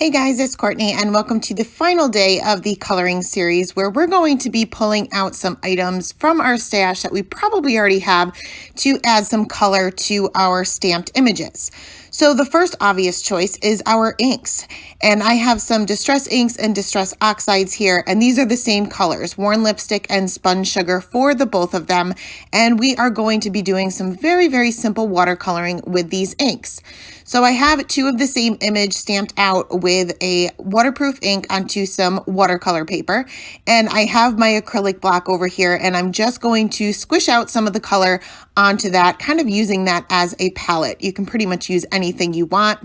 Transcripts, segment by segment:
Hey guys, it's Courtney and welcome to the final day of the coloring series where we're going to be pulling out some items from our stash that we probably already have to add some color to our stamped images. So the first obvious choice is our inks, and I have some Distress inks and Distress oxides here, and these are the same colors, Worn Lipstick and Spun Sugar for the both of them, and we are going to be doing some very simple watercoloring with these inks. So I have two of the same image stamped out with a waterproof ink onto some watercolor paper, and I have my acrylic block over here, and I'm just going to squish out some of the color onto that, kind of using that as a palette. You can pretty much use anything you want.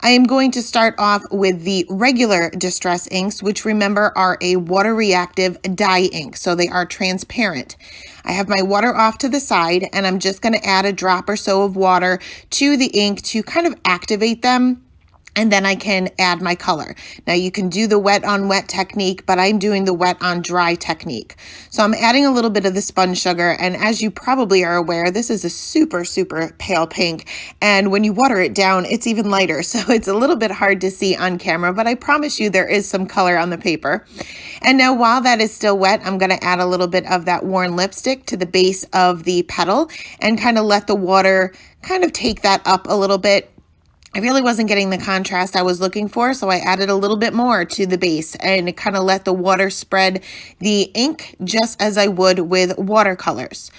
I am going to start off with the regular Distress inks, which remember are a water reactive dye ink, so they are transparent. I have my water off to the side, and I'm just going to add a drop or so of water to the ink to kind of activate them, and then I can add my color. Now you can do the wet on wet technique, but I'm doing the wet on dry technique. So I'm adding a little bit of the spun sugar, and as you probably are aware, this is a super pale pink, and when you water it down, it's even lighter, so it's a little bit hard to see on camera, but I promise you there is some color on the paper. And now while that is still wet, I'm gonna add a little bit of that Worn Lipstick to the base of the petal and kind of let the water kind of take that up a little bit. I really wasn't getting the contrast I was looking for, so I added a little bit more to the base and kind of let the water spread the ink just as I would with watercolors.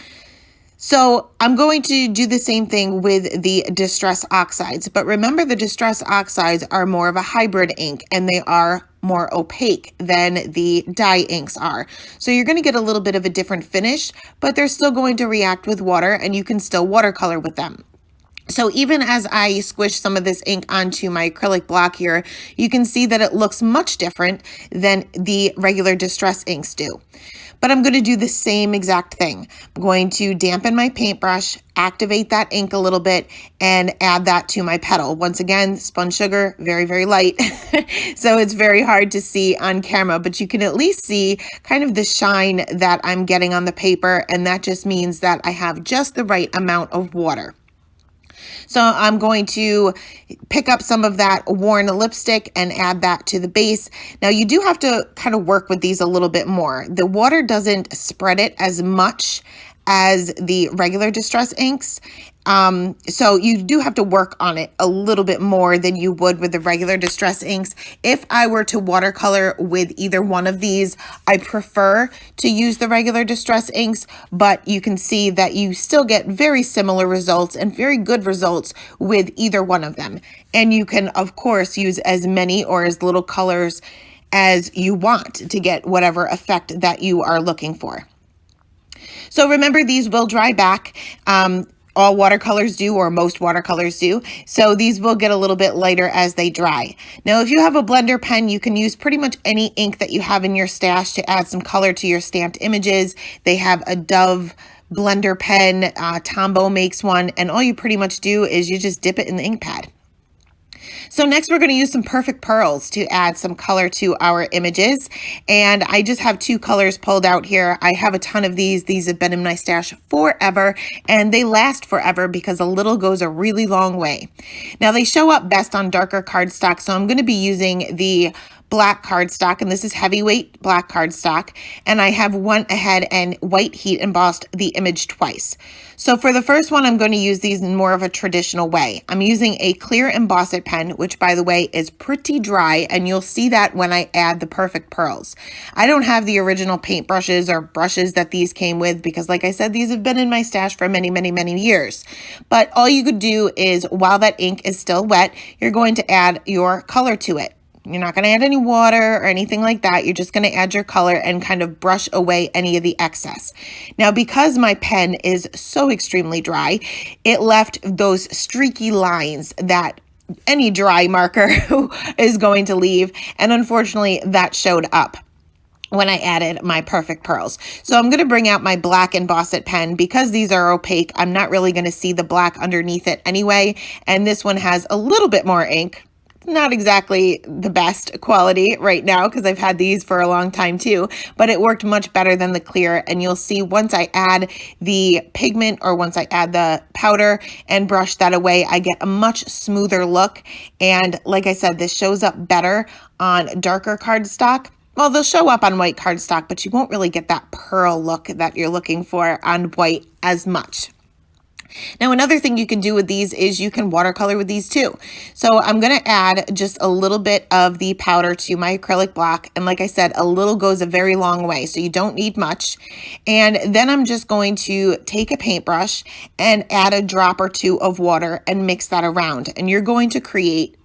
So I'm going to do the same thing with the Distress oxides, but remember the Distress oxides are more of a hybrid ink and they are more opaque than the dye inks are. So you're going to get a little bit of a different finish, but they're still going to react with water and you can still watercolor with them. So even as I squish some of this ink onto my acrylic block here, you can see that it looks much different than the regular Distress inks do. But I'm going to do the same exact thing. I'm going to dampen my paintbrush, activate that ink a little bit, and add that to my petal. Once again, spun sugar, very light. So it's very hard to see on camera, but you can at least see kind of the shine that I'm getting on the paper, and that just means that I have just the right amount of water. So I'm going to pick up some of that Worn Lipstick and add that to the base. Now you do have to kind of work with these a little bit more. The water doesn't spread it as much as the regular Distress inks. So you do have to work on it a little bit more than you would with the regular Distress inks. If I were to watercolor with either one of these, I prefer to use the regular Distress inks, but you can see that you still get very similar results and very good results with either one of them. And you can, of course, use as many or as little colors as you want to get whatever effect that you are looking for. So remember, these will dry back. All watercolors do, or most watercolors do. So these will get a little bit lighter as they dry. Now, if you have a blender pen, you can use pretty much any ink that you have in your stash to add some color to your stamped images. They have a Dove blender pen, Tombow makes one, and all you pretty much do is you just dip it in the ink pad. So next we're going to use some Perfect Pearls to add some color to our images. And I just have two colors pulled out here. I have a ton of these. These have been in my stash forever, and they last forever because a little goes a really long way. Now they show up best on darker cardstock, so I'm going to be using the black cardstock, and this is heavyweight black cardstock, and I have went ahead and white heat embossed the image twice. So for the first one, I'm going to use these in more of a traditional way. I'm using a clear Emboss It pen, which by the way is pretty dry, and you'll see that when I add the Perfect Pearls. I don't have the original paintbrushes or brushes that these came with because, like I said, these have been in my stash for many years. But all you could do is, while that ink is still wet, you're going to add your color to it. You're not going to add any water or anything like that. You're just going to add your color and kind of brush away any of the excess. Now, because my pen is so extremely dry, it left those streaky lines that any dry marker is going to leave. And unfortunately, that showed up when I added my Perfect Pearls. So I'm going to bring out my black Emboss It pen. Because these are opaque, I'm not really going to see the black underneath it anyway. And this one has a little bit more ink. not exactly the best quality right now because I've had these for a long time too, but it worked much better than the clear. And you'll see once I add the pigment or once I add the powder and brush that away, I get a much smoother look. And like I said, this shows up better on darker cardstock. Well, they'll show up on white cardstock, but you won't really get that pearl look that you're looking for on white as much. Now, another thing you can do with these is you can watercolor with these too. So I'm going to add just a little bit of the powder to my acrylic block. And like I said, a little goes a very long way, so you don't need much. And then I'm just going to take a paintbrush and add a drop or two of water and mix that around. And you're going to create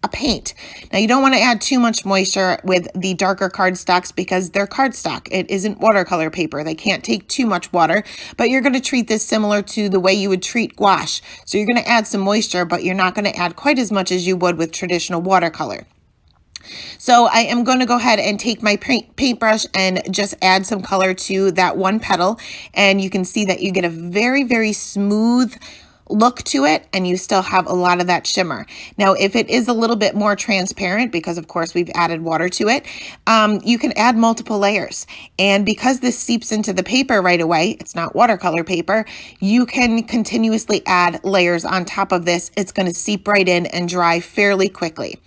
a paint. Now you don't want to add too much moisture with the darker cardstocks because they're cardstock. It isn't watercolor paper. They can't take too much water, but you're going to treat this similar to the way you would treat gouache. So you're going to add some moisture, but you're not going to add quite as much as you would with traditional watercolor. So I am going to go ahead and take my paintbrush and just add some color to that one petal. And you can see that you get a very, very smooth look to it, and you still have a lot of that shimmer. Now, if it is a little bit more transparent, because of course we've added water to it, you can add multiple layers. And because this seeps into the paper right away, it's not watercolor paper, you can continuously add layers on top of this. It's going to seep right in and dry fairly quickly.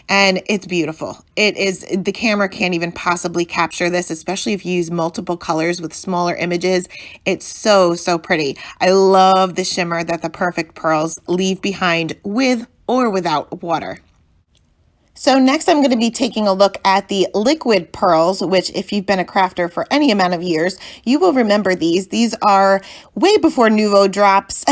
And it's beautiful. It is, the camera can't even possibly capture this, especially if you use multiple colors with smaller images. It's so, so pretty. I love the shimmer that the Perfect Pearls leave behind with or without water. So next I'm going to be taking a look at the liquid pearls, which if you've been a crafter for any amount of years, you will remember these. These are way before Nouveau drops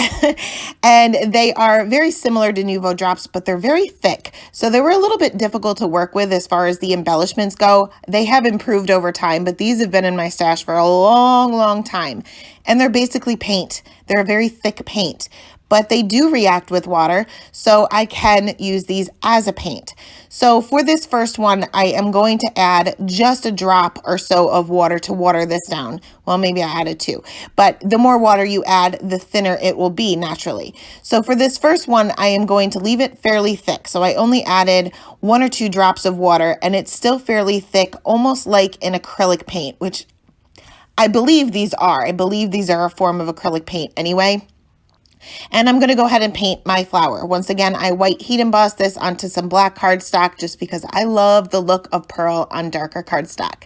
and they are very similar to Nouveau drops, but they're very thick. So they were a little bit difficult to work with as far as the embellishments go. They have improved over time, but these have been in my stash for a long, long time. And they're basically paint. They're a very thick paint, but they do react with water, so I can use these as a paint. So for this first one, I am going to add just a drop or so of water to water this down. Well, maybe I added two, but the more water you add, the thinner it will be naturally. So for this first one, I am going to leave it fairly thick. So I only added 1 or 2 drops of water, and it's still fairly thick, almost like an acrylic paint, which I believe these are. I believe these are a form of acrylic paint anyway. And I'm going to go ahead and paint my flower. Once again, I white heat emboss this onto some black cardstock just because I love the look of pearl on darker cardstock.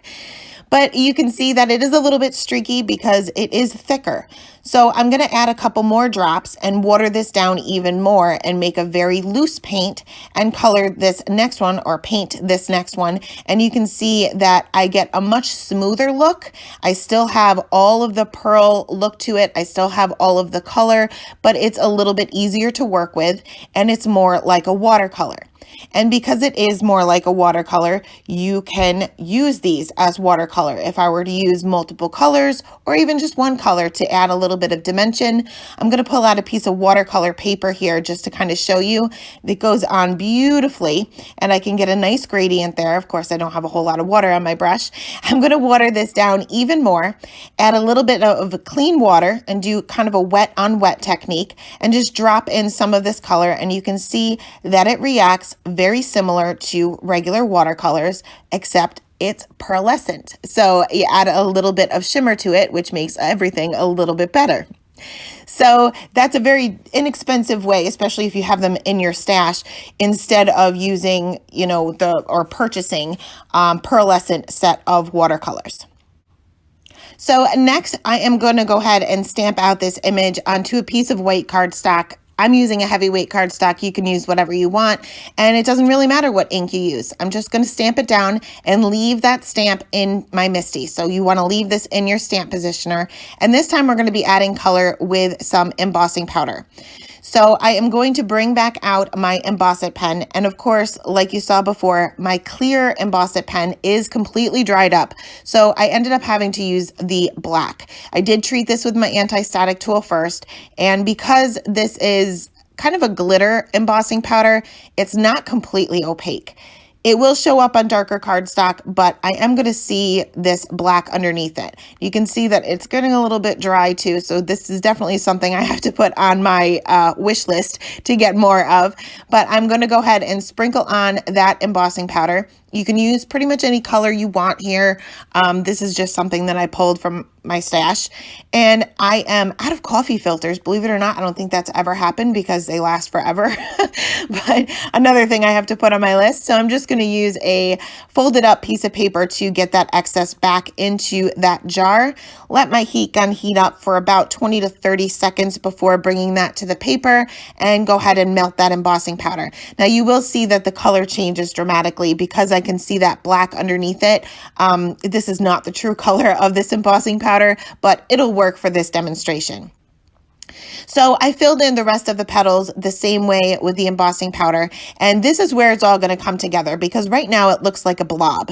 But you can see that it is a little bit streaky because it is thicker. So I'm going to add a couple more drops and water this down even more and make a very loose paint and color this next one or paint this next one. And you can see that I get a much smoother look. I still have all of the pearl look to it. I still have all of the color, but it's a little bit easier to work with and it's more like a watercolor. And because it is more like a watercolor, you can use these as watercolor. If I were to use multiple colors or even just one color to add a little bit of dimension, I'm going to pull out a piece of watercolor paper here just to kind of show you. It goes on beautifully and I can get a nice gradient there. Of course, I don't have a whole lot of water on my brush. I'm going to water this down even more, add a little bit of clean water and do kind of a wet on wet technique and just drop in some of this color, and you can see that it reacts very similar to regular watercolors, except it's pearlescent. So you add a little bit of shimmer to it, which makes everything a little bit better. So that's a very inexpensive way, especially if you have them in your stash, instead of using, or purchasing pearlescent set of watercolors. So next, I am going to go ahead and stamp out this image onto a piece of white cardstock. I'm using a heavyweight cardstock. You can use whatever you want, and it doesn't really matter what ink you use. I'm just going to stamp it down and leave that stamp in my MIST. So you want to leave this in your stamp positioner. And this time we're going to be adding color with some embossing powder. So I am going to bring back out my Emboss It pen. And of course, like you saw before, my clear Emboss It pen is completely dried up. So I ended up having to use the black. I did treat this with my anti-static tool first. And because this is kind of a glitter embossing powder, it's not completely opaque. It will show up on darker cardstock, but I am going to see this black underneath it. You can see that it's getting a little bit dry too, so this is definitely something I have to put on my wish list to get more of. But I'm going to go ahead and sprinkle on that embossing powder. You can use pretty much any color you want here. This is just something that I pulled from my stash. And I am out of coffee filters. Believe it or not, I don't think that's ever happened because they last forever. But another thing I have to put on my list. So I'm just going to use a folded up piece of paper to get that excess back into that jar. Let my heat gun heat up for about 20 to 30 seconds before bringing that to the paper, and go ahead and melt that embossing powder. Now you will see that the color changes dramatically because I can see that black underneath it. This is not the true color of this embossing powder, but it'll work for this demonstration. So I filled in the rest of the petals the same way with the embossing powder, and this is where it's all going to come together because right now it looks like a blob.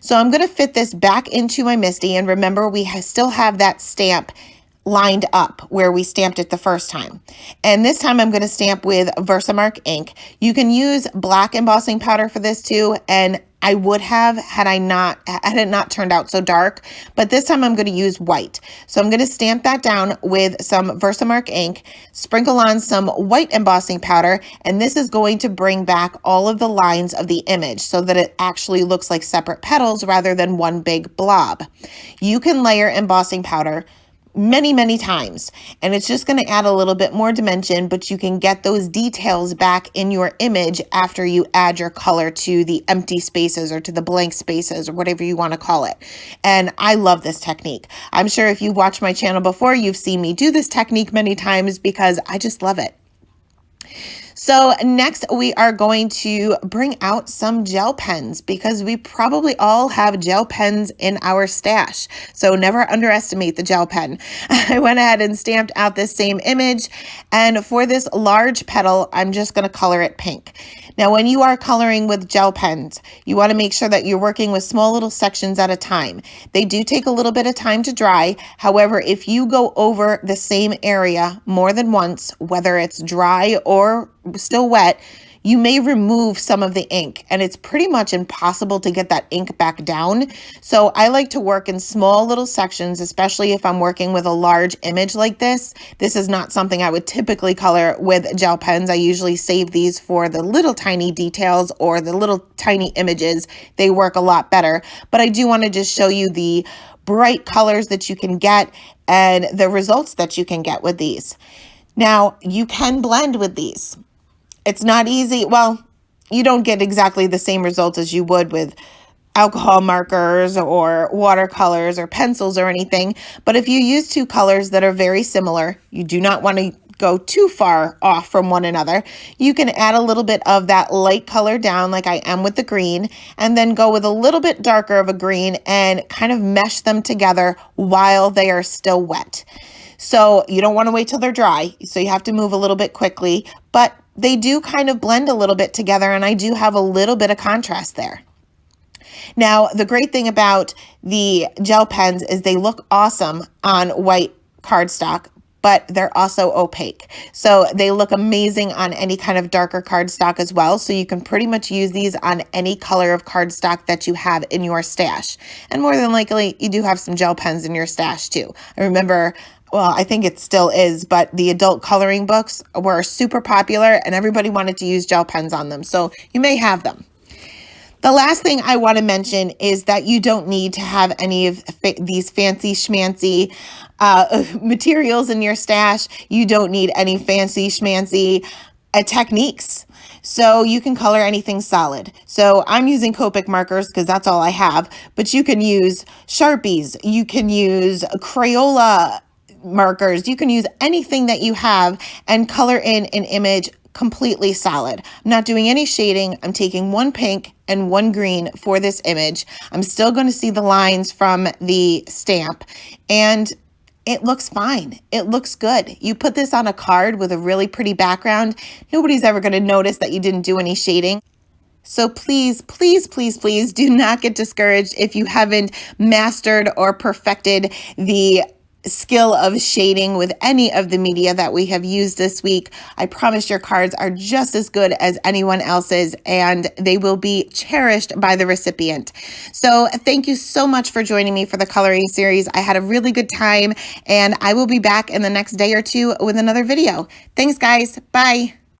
So I'm going to fit this back into my Misty, and remember we still have that stamp lined up where we stamped it the first time. And this time I'm going to stamp with Versamark ink. You can use black embossing powder for this too, and I would have had it not turned out so dark, but this time I'm going to use white. So I'm going to stamp that down with some Versamark ink, sprinkle on some white embossing powder, and this is going to bring back all of the lines of the image so that it actually looks like separate petals rather than one big blob. You can layer embossing powder many times, and it's just going to add a little bit more dimension, but you can get those details back in your image after you add your color to the empty spaces or to the blank spaces or whatever you want to call it. And I love this technique. I'm sure if you've watched my channel before, you've seen me do this technique many times because I just love it. So next we are going to bring out some gel pens because we probably all have gel pens in our stash. So never underestimate the gel pen. I went ahead and stamped out this same image, and for this large petal, I'm just going to color it pink. Now, when you are coloring with gel pens, you want to make sure that you're working with small little sections at a time. They do take a little bit of time to dry. However, if you go over the same area more than once, whether it's dry or still wet, you may remove some of the ink, and it's pretty much impossible to get that ink back down. So I like to work in small little sections, especially if I'm working with a large image like this. This is not something I would typically color with gel pens. I usually save these for the little tiny details or the little tiny images. They work a lot better, but I do want to just show you the bright colors that you can get and the results that you can get with these. Now, you can blend with these. It's not easy. Well, you don't get exactly the same results as you would with alcohol markers or watercolors or pencils or anything. But if you use two colors that are very similar, you do not want to go too far off from one another. You can add a little bit of that light color down like I am with the green, and then go with a little bit darker of a green and kind of mesh them together while they are still wet. So you don't want to wait till they're dry, so you have to move a little bit quickly, but they do kind of blend a little bit together, and I do have a little bit of contrast there. Now, the great thing about the gel pens is they look awesome on white cardstock, but they're also opaque. So they look amazing on any kind of darker cardstock as well. So you can pretty much use these on any color of cardstock that you have in your stash. And more than likely, you do have some gel pens in your stash too. I remember, well, I think it still is, but the adult coloring books were super popular and everybody wanted to use gel pens on them. So you may have them. The last thing I want to mention is that you don't need to have any of these fancy schmancy materials in your stash. You don't need any fancy schmancy techniques. So you can color anything solid. So I'm using Copic markers because that's all I have, but you can use Sharpies, you can use Crayola markers, you can use anything that you have and color in an image completely solid. I'm not doing any shading. I'm taking one pink and one green for this image. I'm still going to see the lines from the stamp, and it looks fine. It looks good. You put this on a card with a really pretty background, nobody's ever going to notice that you didn't do any shading. So please, please, please, please do not get discouraged if you haven't mastered or perfected the skill of shading with any of the media that we have used this week. I promise your cards are just as good as anyone else's, and they will be cherished by the recipient. So thank you so much for joining me for the coloring series. I had a really good time, and I will be back in the next day or two with another video. Thanks, guys. Bye.